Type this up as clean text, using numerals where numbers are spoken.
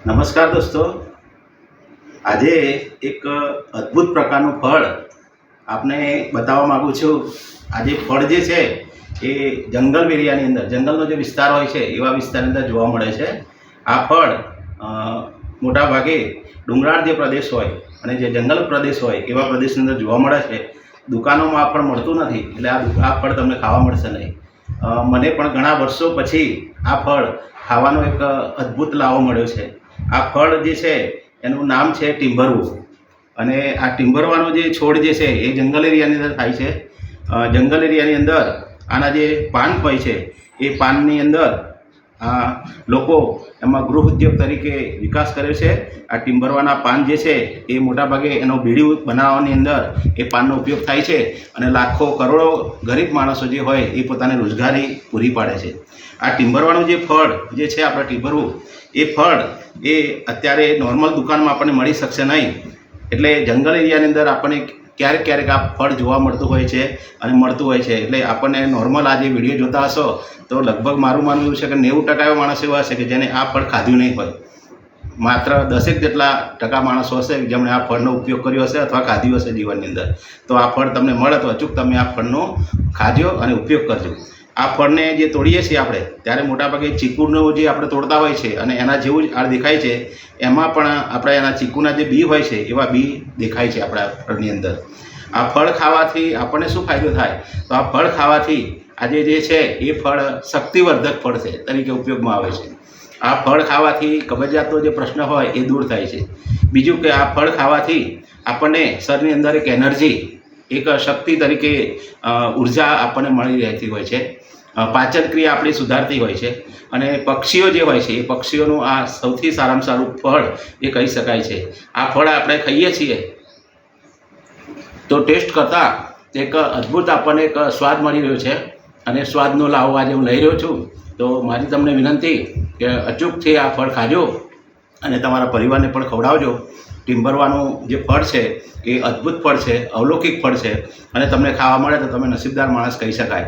નમસ્કાર દોસ્તો, આજે એક અદ્ભુત પ્રકારનું ફળ આપને બતાવવા માગું છું। આજે ફળ જે છે એ જંગલ એરિયાની અંદર, જંગલનો જે વિસ્તાર હોય છે એવા વિસ્તારની અંદર જોવા મળે છે। આ ફળ મોટા ભાગે ડુંગરાળ જે પ્રદેશ હોય અને જે જંગલ પ્રદેશ હોય એવા પ્રદેશની અંદર જોવા મળે છે। દુકાનોમાં આ ફળ મળતું નથી, એટલે આ ફળ તમને ખાવા મળશે નહીં। મને પણ ઘણા વર્ષો પછી આ ફળ ખાવાનો એક અદ્ભુત લાવો મળ્યો છે। આ ફળ જે છે એનું નામ છે ટીમ્બરવું, અને આ ટીમ્બરવાનો જે છોડ જે છે એ જંગલ એરિયાની અંદર થાય છે। જંગલ એરિયાની અંદર આના જે પાન હોય છે એ પાનની અંદર લોકો એમાં ગૃહ ઉદ્યોગ તરીકે વિકાસ કર્યો છે। આ ટીમ્બરવાના પાન જે છે એ મોટાભાગે એનો બીડી બનાવવાની અંદર એ પાનનો ઉપયોગ થાય છે, અને લાખો કરોડો ગરીબ માણસો જે હોય એ પોતાને રોજગારી પૂરી પાડે છે। આ ટીમ્બરવાનું જે ફળ જે છે આપણે ટીમ્બરવું, એ ફળ એ અત્યારે નોર્મલ દુકાનમાં આપણને મળી શકશે નહીં, એટલે જંગલ એરિયાની અંદર આપણને ક્યારેક ક્યારેક આ ફળ જોવા મળતું હોય છે અને મળતું હોય છે। એટલે આપણને નોર્મલ આ જે વિડીયો જોતા હશો તો લગભગ મારું માનવું એવું છે કે 90% એવા માણસો એવા હશે કે જેને આ ફળ ખાધું નહીં હોય। માત્ર 10 જેટલા ટકા માણસો હશે જેમણે આ ફળનો ઉપયોગ કર્યો હશે અથવા ખાધ્યું હશે જીવનની અંદર। તો આ ફળ તમને મળે તો અચૂક તમે આ ફળનો ખાજો અને ઉપયોગ કરજો। આ ફળને જે તોડીએ છીએ આપણે ત્યારે મોટાભાગે ચીકુનો જે આપણે તોડતા હોય છે અને એના જેવું જ આ દેખાય છે, એમાં પણ આપણે એના ચીકુના જે બી હોય છે એવા બી દેખાય છે આપણા ફળની અંદર। આ ફળ ખાવાથી આપણને શું ફાયદો થાય? તો આ ફળ ખાવાથી આજે જે છે એ ફળ શક્તિવર્ધક ફળ છે તરીકે ઉપયોગમાં આવે છે। આ ફળ ખાવાથી કબજિયાતનો જે પ્રશ્ન હોય એ દૂર થાય છે। બીજું કે આ ફળ ખાવાથી આપણને શરીરની અંદર એક એનર્જી, એક શક્તિ તરીકે ઉર્જા આપણને મળી રહેતી હોય છે। પાચન ક્રિયા આપણી સુધારતી હોય છે, અને પક્ષીઓ જે હોય છે એ પક્ષીઓનું આ સૌથી સારામાં સારું ફળ એ કહી શકાય છે। આ ફળ આપણે ખાઈએ છીએ તો ટેસ્ટ કરતાં એક અદ્ભુત આપણને એક સ્વાદ મળી રહ્યો છે, અને સ્વાદનો લાવો આજે હું લઈ રહ્યો છું। તો મારી તમને વિનંતી કે અચૂકથી આ ફળ ખાજો અને તમારા પરિવારને પણ ખવડાવજો। ટીમ્બરવાનું જે ફળ છે એ અદ્ભુત ફળ છે, અવલૌકિક ફળ છે, અને તમને ખાવા મળે તો તમે નસીબદાર માણસ કહી શકાય।